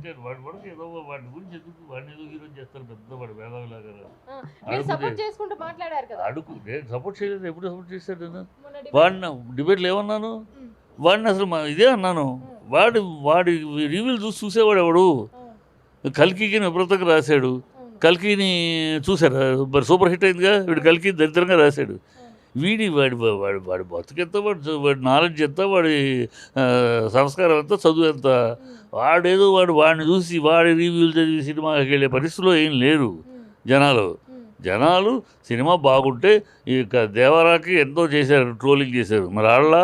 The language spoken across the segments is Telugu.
పెట్టారు వాడి వరకు ఏదో వాడి గురించి ఎందుకు వాడిని ఏదో హీరో చేస్తారు పెద్ద వాడు వేదవిలాగా మీరు సపోర్ట్ చేసుకుంటూ మాట్లాడారు కదా. అడుగు నేను సపోర్ట్ చేయలేదు ఎప్పుడు సపోర్ట్ చేశాడు నేను మొన్న వాడిని డిబేట్లు ఏమన్నాను వాడిని అసలు ఇదే అన్నాను వాడి రివ్యూలు చూసేవాడు ఎవడు కల్కికి విపరీతంగా రాశాడు కల్కిని చూసారా మరి సూపర్ హిట్ అయిందిగా వీడు కల్కి దరిద్రంగా రాశాడు వాడి వాడి వాడి బతుకెంత వాడి నాలెడ్జ్ ఎంత వాడి సంస్కారం ఎంత చదువు ఎంత వాడేదో వాడిని చూసి వాడి రివ్యూలు చదివి సినిమాకి వెళ్ళే పరిస్థితిలో ఏం లేరు జనాలు సినిమా బాగుంటే ఈ దేవరాకి ఎంతో చేశారు ట్రోలింగ్ చేశారు మరి ఆడలా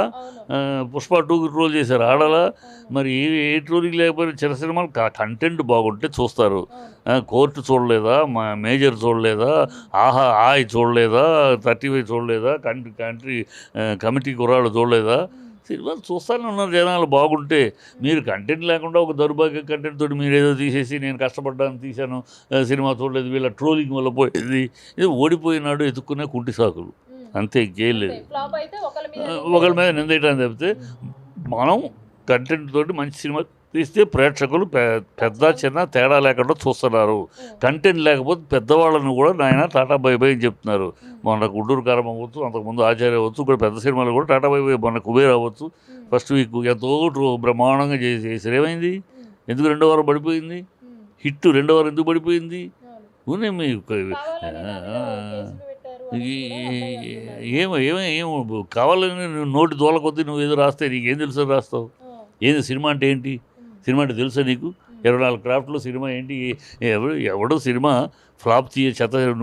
పుష్ప 2కి ట్రోల్ చేశారు ఆడలా మరి ఏ ట్రోలింగ్ లేకపోయినా చిన్న సినిమాలు కంటెంట్ బాగుంటే చూస్తారు కోర్టు చూడలేదా మేజర్ చూడలేదా ఆహా ఆయ్ చూడలేదా 35 చూడలేదా కంట్రీ కమిటీ కుర్రాళ్ళు చూడలేదా సినిమాలు చూస్తూనే ఉన్నారు జనాలు బాగుంటే మీరు కంటెంట్ లేకుండా ఒక దౌర్భాగ్య కంటెంట్ తోటి మీరు ఏదో తీసేసి నేను కష్టపడ్డాను తీశాను సినిమా చూడలేదు వీళ్ళ ట్రోలింగ్ వల్ల పోయింది ఇది ఓడిపోయినాడు ఎత్తుక్కునే కుంటి సాకులు అంతే ఇంకేం లేదు ఒకరి మీద నిందేయడానికి చెప్తే మనం కంటెంట్ తోటి మంచి సినిమా తీస్తే ప్రేక్షకులు పెద్ద చిన్న తేడా లేకుండా చూస్తున్నారు కంటెంట్ లేకపోతే పెద్దవాళ్ళను కూడా నాయన టాటా బై బై అని చెప్తున్నారు మొన్న గుంటూరు కారం అవ్వచ్చు అంతకుముందు ఆచార్య అవ్వచ్చు కూడా పెద్ద సినిమాలు కూడా టాటా బై బై మొన్న కుబేర్ అవ్వచ్చు ఫస్ట్ వీక్ ఎంతో బ్రహ్మాండంగా చేసేసారు ఏమైంది ఎందుకు 2వ వారం పడిపోయింది హిట్ 2వ వారం ఎందుకు పడిపోయింది ఏమో కావాలని నోటి దోల కొద్దీ నువ్వు ఏదో రాస్తే నీకేం తెలుసు రాస్తావు ఏంది సినిమా అంటే ఏంటి సినిమా అంటే తెలుసా నీకు 24 క్రాఫ్ట్లో సినిమా ఏంటి ఎవడో సినిమా ఫ్లాప్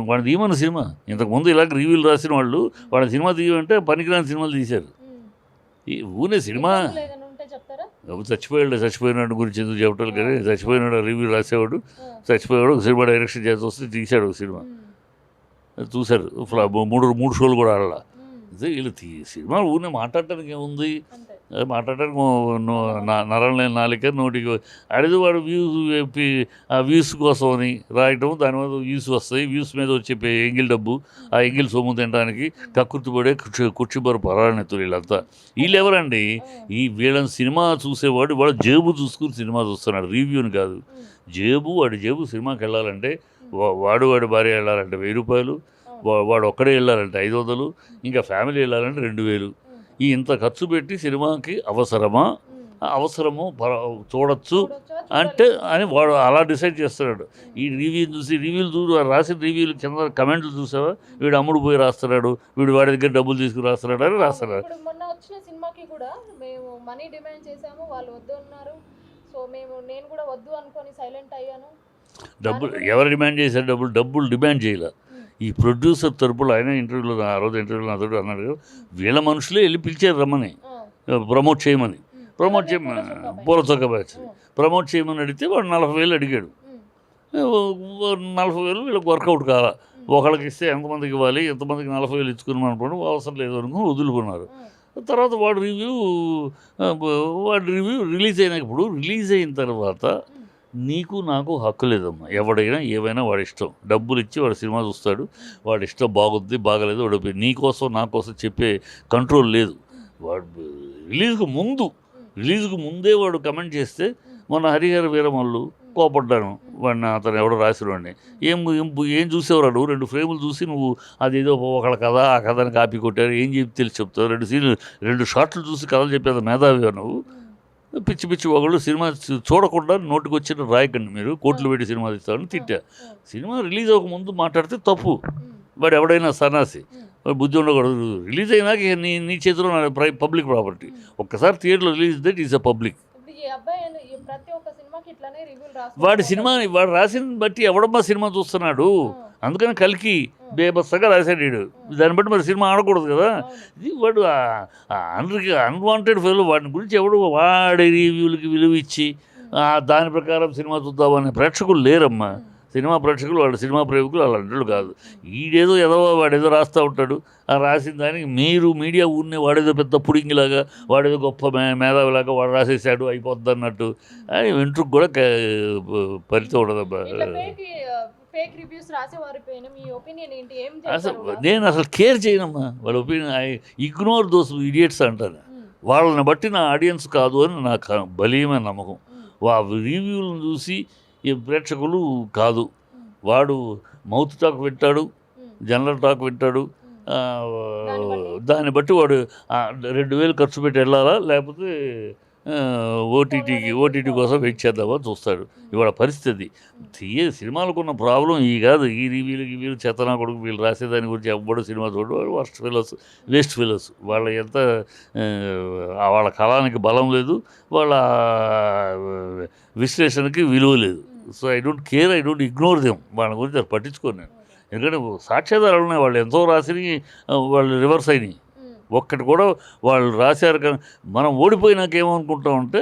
వాడిని తీయమన్న సినిమా ఇంతకుముందు ఇలాగ రివ్యూలు రాసిన వాళ్ళు వాడి సినిమా తీయమంటే పనికిరాని సినిమాలు తీశారు ఈ ఊనే సినిమా చచ్చిపోయినాడు గురించి ఎందుకు చెప్పటాలు కానీ చచ్చిపోయినాడు రివ్యూ రాసేవాడు చచ్చిపోయాడు ఒక సినిమా డైరెక్షన్ చేసి వస్తే తీశాడు ఒక సినిమా చూశారు ఫ్లాప్ 3 షోలు కూడా ఆడాల వీళ్ళు సినిమా ఊరినే మాట్లాడటానికి ఏముంది మాట్లాడడానికి నరం లేని నాలిక నోటికి అడిగి వాడు వ్యూస్ కోసం అని రాయటం దాని మీద వ్యూస్ వస్తాయి వ్యూస్ మీద వచ్చే ఎంగిల్ డబ్బు ఆ ఎంగిల్ సొమ్ము తినడానికి కక్కుర్తి పడే కుర్చీబరు పరాణితులు వీళ్ళంతా వీళ్ళు ఎవరండి వీళ్ళని సినిమా చూసేవాడు వాడు జేబు చూసుకుని సినిమా చూస్తున్నాడు రివ్యూని కాదు వాడి జేబు సినిమాకి వెళ్ళాలంటే వాడి భార్య వెళ్ళాలంటే 1000 రూపాయలు వాడు ఒక్కడే వెళ్ళాలంటే 500 ఇంకా ఫ్యామిలీ వెళ్ళాలంటే 2000 ఇంత ఖర్చు పెట్టి సినిమాకి అవసరము చూడొచ్చు అంటే అని వాడు అలా డిసైడ్ చేస్తున్నాడు ఈ రివ్యూలు చూడు రాసిన రివ్యూలు కింద కమెంట్లు చూసావా వీడు అమ్ముడు పోయి రాస్తున్నాడు వీడు వాడి దగ్గర డబ్బులు తీసుకుని రాస్తున్నాడు అని రాస్తున్నాడు మొన్న వచ్చిన సినిమాకి కూడా మేము మనీ డిమాండ్ చేసాము వాళ్ళు వద్దు అన్నారు సో నేను కూడా వద్దు అనుకొని సైలెంట్ అయ్యాను ఎవరు డిమాండ్ చేశారు డబ్బులు డిమాండ్ చేయలే ఈ ప్రొడ్యూసర్ తరపులు ఆయన ఇంటర్వ్యూలో ఆ రోజు ఇంటర్వ్యూలో నాతో అన్నాడు వీళ్ళ మనుషులే వెళ్ళి పిలిచారు రమ్మని ప్రమోట్ చేయమని పూలచొక్క బ్యాచ్ ప్రమోట్ చేయమని అడిగితే వాడు 40,000 అడిగాడు 40,000 వీళ్ళకి వర్కౌట్ కావాలా ఒకళ్ళకి ఇస్తే ఎంతమందికి ఇవ్వాలి ఎంతమందికి 40,000 ఇచ్చుకుని అనుకోండి అవసరం లేదు అనుకుని వదులుకున్నారు తర్వాత వాడు రివ్యూ రిలీజ్ అయిన తర్వాత నీకు నాకు హక్కు లేదమ్మా ఎవడైనా ఏవైనా వాడి ఇష్టం డబ్బులు ఇచ్చి వాడు సినిమా చూస్తాడు వాడి ఇష్టం బాగుంది బాగలేదు వాడు నీకోసం నా కోసం చెప్పే కంట్రోల్ లేదు వాడు రిలీజ్కు ముందే వాడు కమెంట్ చేస్తే మొన్న హరిహర వీరమల్లు కోపడ్డాను వాడిని అతను ఎవడో రాసినవాడిని ఏం చూసేవాడు 2 ఫ్రేములు చూసి నువ్వు అదేదో ఒకళ్ళ కథ ఆ కథని కాపీ కొట్టారు ఏం తెలిసి చెప్తావు 2 షార్ట్లు చూసి కథలు చెప్పేది మేధావిగా నువ్వు పిచ్చి ఒకళ్ళు సినిమా చూడకుండా నోటికి వచ్చిన రాయకండి మీరు కోట్లు పెట్టి సినిమా తీస్తారని తిట్టా సినిమా రిలీజ్ అవ్వకముందు మాట్లాడితే తప్పు వాడు ఎవడైనా సన్నాసి బుద్ధి ఉండకూడదు రిలీజ్ అయినాక నీ చేతిలో పబ్లిక్ ప్రాపర్టీ ఒక్కసారి థియేటర్లో release that is a public వాడు రాసిన బట్టి ఎవడమ్మా సినిమా చూస్తున్నాడు అందుకని కల్కి బేబస్సగా రాశాడు వీడు దాన్ని బట్టి మరి సినిమా ఆడకూడదు కదా ఇది వాడు అన్వాంటెడ్ ఫెయిల్ వాటి గురించి ఎవడు వాడి రివ్యూలకి విలువ ఇచ్చి దాని ప్రకారం సినిమా చూద్దామనే ప్రేక్షకులు లేరమ్మా సినిమా ప్రేక్షకులు వాడు సినిమా ప్రేమికులు అలాంటి కాదు వాడేదో రాస్తూ ఉంటాడు ఆ రాసిన దానికి మీరు మీడియా ఊరినే వాడేదో పెద్ద పుడింగిలాగా వాడేదో గొప్ప మేధావిలాగా వాడు రాసేసాడు అయిపోద్ది అన్నట్టు అని వెంట్రుకు కూడా పరిచయం ఉండదబ్బా నేను అసలు కేర్ చేయనమ్మా వాళ్ళ ఒపీనియన్ ఇగ్నోర్ దోస్ ఇడియట్స్ అంటాను వాళ్ళని బట్టి నా ఆడియన్స్ కాదు అని నాకు బలీయమైన నమ్మకం రివ్యూలను చూసి ఈ ప్రేక్షకులు కాదు. వాడు మౌత్ టాక్ వింటాడు, జనరల్ టాక్ వింటాడు. ఆ, దాన్ని బట్టి వాడు 2,000 ఖర్చు పెట్టి వెళ్ళాలా, లేకపోతే ఓటీటీ కోసం వెయిట్ చేద్దామని చూస్తాడు. ఇవాళ పరిస్థితి సినిమాలకు ఉన్న ప్రాబ్లం ఈ కాదు. ఈ రివ్యూలు చెత్తనా కొడుకు వీళ్ళు రాసేదాని గురించి ఎవ్వడు సినిమా చూడు. Worst fellows, waste fellows. వాళ్ళ ఎంత వాళ్ళ కళానికి బలం లేదు, వాళ్ళ విశ్లేషణకి విలువ లేదు. So I don't care, I don't ignore them. వాళ్ళ గురించి అది పట్టించుకోను నేను. ఎందుకంటే సాక్ష్యాధారాలు ఉన్నాయి. వాళ్ళు ఎంతో రాసి వాళ్ళు రివర్స్ అయినాయి. ఒక్కటి కూడా వాళ్ళు రాశారు. కానీ మనం ఓడిపోయినాక ఏమనుకుంటామంటే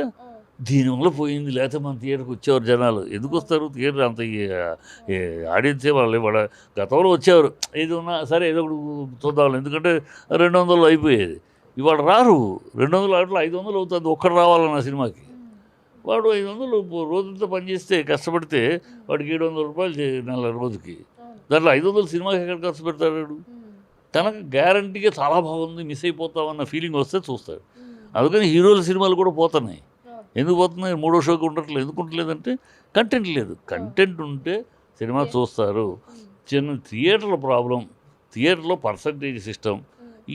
దీనివల్ల పోయింది, లేకపోతే మన థియేటర్కి వచ్చేవారు జనాలు. ఎందుకు వస్తారు థియేటర్? అంత ఆడియన్సే వాళ్ళు వాళ్ళ గతంలో వచ్చేవారు. ఏది ఉన్నా సరే ఏదో ఒకటి చూద్దాం, ఎందుకంటే 200 అయిపోయేది. ఇవాళ రారు. 200 ఆటలు 500 అవుతుంది ఒక్కడు రావాలన్న సినిమాకి. వాడు 500 రోజంతా పనిచేస్తే కష్టపడితే వాడికి 700 రూపాయలు నెల రోజుకి. దాంట్లో 500 సినిమాకి ఎక్కడ ఖర్చు పెడతాడు? తనకు గ్యారంటీగా చాలా బాగుంది, మిస్ అయిపోతామన్న ఫీలింగ్ వస్తే చూస్తాడు. అందుకని హీరోల సినిమాలు కూడా పోతున్నాయి. ఎందుకు పోతున్నాయి? 3వ షోకి ఉండట్లేదు. ఎందుకు ఉండలేదంటే కంటెంట్ లేదు. కంటెంట్ ఉంటే సినిమా చూస్తారు. చిన్న థియేటర్ల ప్రాబ్లం, థియేటర్లో పర్సంటేజ్ సిస్టమ్,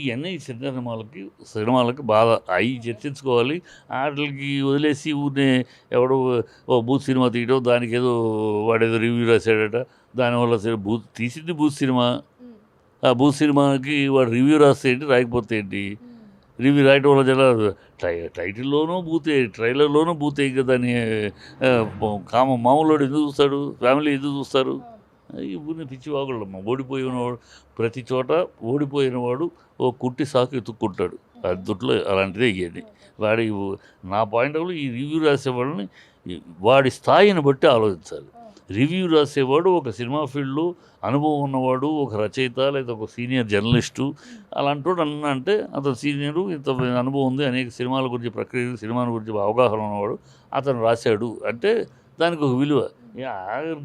ఇవన్నీ సినిమాలకి బాధ. అవి చర్చించుకోవాలి. వాటికి వదిలేసి ఊరినే ఎవడో బూత్ సినిమా తీయడం, దానికి ఏదో వాడేదో రివ్యూ రాశాడట, దానివల్ల తీసింది బూత్ సినిమా. ఆ బూత్ సినిమాకి వాడు రివ్యూ రాస్తే ఏంటి, రాయకపోతే ఏంటి? రివ్యూ రాయటం వల్ల జనాలు టైటిల్లోనూ బూతే, ట్రైలర్లోనూ బూతే. ఇంకా దాన్ని మామూలు ఎందుకు చూస్తాడు? ఫ్యామిలీ ఎందుకు చూస్తారు? ఊరిని పిచ్చి వాగుళ్ళమ్మ. ఓడిపోయినవాడు ప్రతి చోట ఓడిపోయినవాడు ఓ కుట్టి సాకు ఎత్తుక్కుంటాడు. అద్దుట్లో అలాంటిదే ఇవ్వండి. నా పాయింట్ ఆఫ్ ఈ రివ్యూ రాసేవాళ్ళని వాడి స్థాయిని బట్టి ఆలోచించాలి. రివ్యూ రాసేవాడు ఒక సినిమా ఫీల్డ్లో అనుభవం ఉన్నవాడు, ఒక రచయిత లేదా ఒక సీనియర్ జర్నలిస్టు. అలాంటి వాడు అంటే అతను సీనియరు, ఇంత అనుభవం ఉంది, అనేక సినిమాల గురించి సినిమాల గురించి అవగాహన ఉన్నవాడు, అతను రాశాడు అంటే దానికి ఒక విలువ.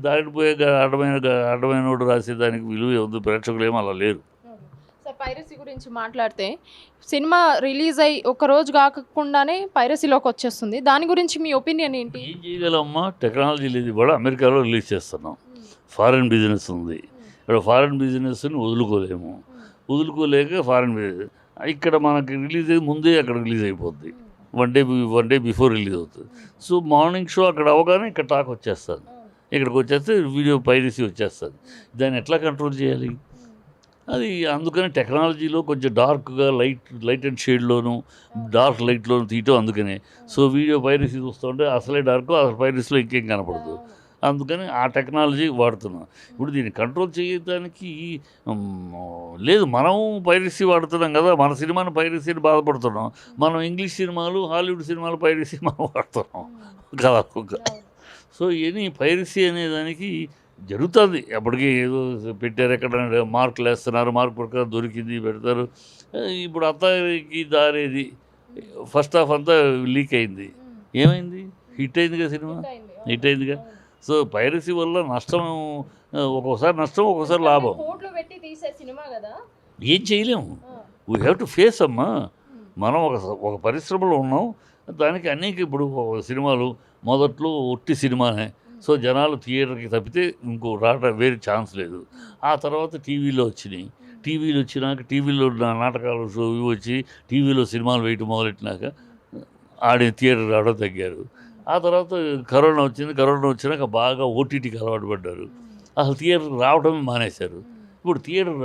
దాటిపోయే అడ్డమైన వాడు రాసే దానికి విలువ ఉంది. ప్రేక్షకులు ఏమో అలా లేరు. సార్, పైరసీ గురించి మాట్లాడితే సినిమా రిలీజ్ అయ్యి ఒక రోజు కాకుండానే పైరసీలోకి వచ్చేస్తుంది. దాని గురించి మీ ఒపీనియన్ ఏంటి? ఏం చేయగలమ్మా? టెక్నాలజీ లేదు. కూడా అమెరికాలో రిలీజ్ చేస్తున్నాం. ఫారెన్ బిజినెస్ ఉంది. ఇక్కడ ఫారెన్ బిజినెస్ని వదులుకోలేక ఫారెన్ బిజినెస్ ఇక్కడ మనకి రిలీజ్ అయ్యి ముందే అక్కడ రిలీజ్ అయిపోద్ది. వన్ డే బిఫోర్ రిలీజ్ అవుతుంది. సో మార్నింగ్ షో అక్కడ అవగానే ఇక్కడ టాక్ వచ్చేస్తుంది. ఇక్కడికి వచ్చేస్తే వీడియో పైరసీ వచ్చేస్తుంది. దాన్ని ఎట్లా కంట్రోల్ చేయాలి? అది అందుకని టెక్నాలజీలో కొంచెం డార్క్గా లైట్ అండ్ షేడ్లోను, డార్క్ లైట్లోను తీయటం. అందుకనే సో వీడియో పైరసీ చూస్తుంటే అసలే డార్క్, అసలు పైరసీలో ఇంకేం కనపడదు. అందుకని ఆ టెక్నాలజీ వాడుతున్నాం. ఇప్పుడు దీన్ని కంట్రోల్ చేయడానికి లేదు. మనం పైరసీ వాడుతున్నాం కదా, మన సినిమాని పైరసీని బాధపడుతున్నాం. మనం ఇంగ్లీష్ సినిమాలు, హాలీవుడ్ సినిమాలు పైరసీ మనం వాడుతున్నాం కదా. సో ఇవన్నీ పైరసీ అనేదానికి జరుగుతుంది. ఎప్పటికీ ఏదో పెట్టారు, ఎక్కడ మార్కులు వేస్తున్నారు, మార్క్ ప్రకారం దొరికింది పెడతారు. ఇప్పుడు అత్తకి దారేది ఫస్ట్ హాఫ్ అంతా లీక్ అయింది. ఏమైంది? హిట్ అయిందిగా సినిమా, హిట్ అయిందిగా. సో పైరసీ వల్ల నష్టం, ఒక్కోసారి నష్టం, ఒక్కోసారి లాభం. ఏం చేయలేము. వీ హ్యావ్ టు ఫేస్ అమ్మా. మనం ఒక పరిశ్రమలో ఉన్నాం. దానికి అనేక ఇప్పుడు సినిమాలు మొదట్లో ఒట్టి సినిమానే. సో జనాలు థియేటర్కి తప్పితే ఇంకో వేరే ఛాన్స్ లేదు. ఆ తర్వాత టీవీలో వచ్చినాయి. టీవీలు వచ్చినాక టీవీలో నాటకాలు షో వచ్చి టీవీలో సినిమాలు వేయటం మొదలెట్టినాక థియేటర్ రావడం తగ్గారు. ఆ తర్వాత కరోనా వచ్చింది. కరోనా వచ్చినాక బాగా ఓటీటీకి అలవాటు పడ్డారు. అసలు థియేటర్కి రావడమే మానేశారు. ఇప్పుడు థియేటర్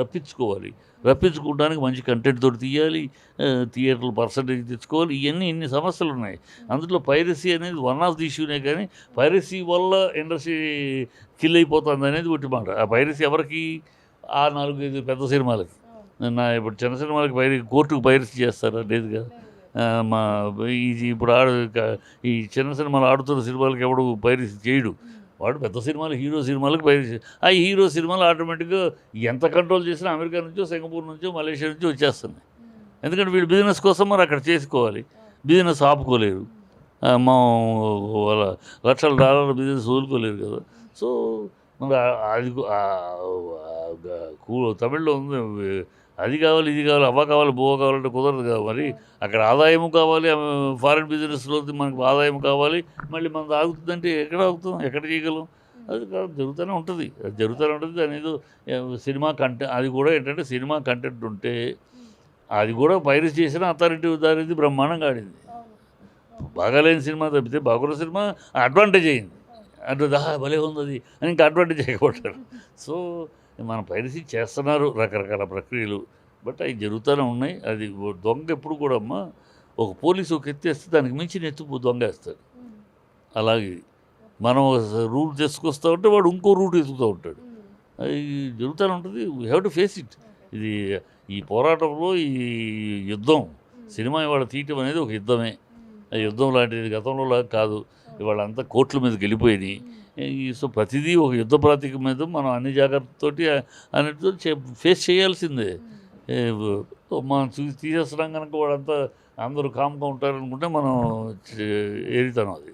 రప్పించుకోవడానికి మంచి కంటెంట్ తోటి తీయాలి, థియేటర్లు పర్సంటేజ్ తెచ్చుకోవాలి. ఇన్ని సమస్యలు ఉన్నాయి. అందులో పైరసీ అనేది వన్ ఆఫ్ ది ఇష్యూనే. కానీ పైరసీ వల్ల ఇండస్ట్రీ కిల్ అయిపోతుంది అనేది ఒకటి మాట. ఆ పైరసీ ఎవరికి? ఆ 4-5 పెద్ద సినిమాలకి. ఇప్పుడు చిన్న సినిమాలకి కోర్టుకు పైరసీ చేస్తారా? లేదు కదా. ఇప్పుడు ఈ చిన్న సినిమాలు ఆడుతున్న సినిమాలకి ఎవడు పైరసీ చేయడు. వాడు పెద్ద సినిమాలు, హీరో సినిమాలకు పైరసీ. ఆ హీరో సినిమాలు ఆటోమేటిక్గా ఎంత కంట్రోల్ చేసినా అమెరికా నుంచో, సింగపూర్ నుంచో, మలేషియా నుంచో వచ్చేస్తున్నాయి. ఎందుకంటే వీళ్ళు బిజినెస్ కోసం మరి అక్కడ చేసుకోవాలి. బిజినెస్ ఆపుకోలేరు. వాళ్ళ $1,00,000 బిజినెస్ వదులుకోలేరు కదా. సో మరి అది తమిళ్లో ఉంది అది కావాలి ఇది కావాలి అవ్వ కావాలి బువ్వ కావాలంటే కుదరదు కదా మరి. అక్కడ ఆదాయం కావాలి, ఫారిన్ బిజినెస్లో మనకు ఆదాయం కావాలి, మళ్ళీ మనది ఆగుతుందంటే ఎక్కడ ఆగుతాం, ఎక్కడ చేయగలం? అది కాదు, జరుగుతూనే ఉంటుంది, అది జరుగుతూనే ఉంటుంది. దాని ఏదో సినిమా కంటెంట్, అది కూడా ఏంటంటే సినిమా కంటెంట్ ఉంటే అది కూడా పైరసీ చేసిన అథారిటీ దానిది బ్రహ్మాండంగా ఆడింది. బాగాలేని సినిమా తప్పితే బాగున్న సినిమా అడ్వాంటేజ్ అయింది. అంటే భలే ఉంది అది అని ఇంకా అడ్వాంటేజ్ అయిపోతారు. సో మన పైరసీ చేస్తున్నారు రకరకాల ప్రక్రియలు, బట్ అవి జరుగుతూనే ఉన్నాయి. అది దొంగ ఎప్పుడు కూడా అమ్మా ఒక పోలీసు ఒక ఎత్తేస్తే దానికి మించిన ఎత్తు దొంగ వేస్తాడు. అలాగే మనం రూట్ తీసుకొస్తూ ఉంటే వాడు ఇంకో రూట్ ఎత్తుకుతూ ఉంటాడు. అది జరుగుతూనే ఉంటుంది. We have to face it. ఇది ఈ పోరాటంలో ఈ యుద్ధం సినిమా ఇవాళ తీయటం అనేది ఒక యుద్ధమే. ఆ యుద్ధం లాంటిది గతంలో లాగా కాదు. ఇవాళ అంతా కోర్టుల మీదకి వెళ్ళిపోయినాయి. సో ప్రతిదీ ఒక యుద్ధ ప్రాతిక మీద మనం అన్ని జాగ్రత్తతోటి అన్నిటితో ఫేస్ చేయాల్సిందే. మనం తీసేస్తున్నాం కనుక వాళ్ళంతా అందరూ కామ్గా ఉంటారనుకుంటే మనం ఏరితనం అది.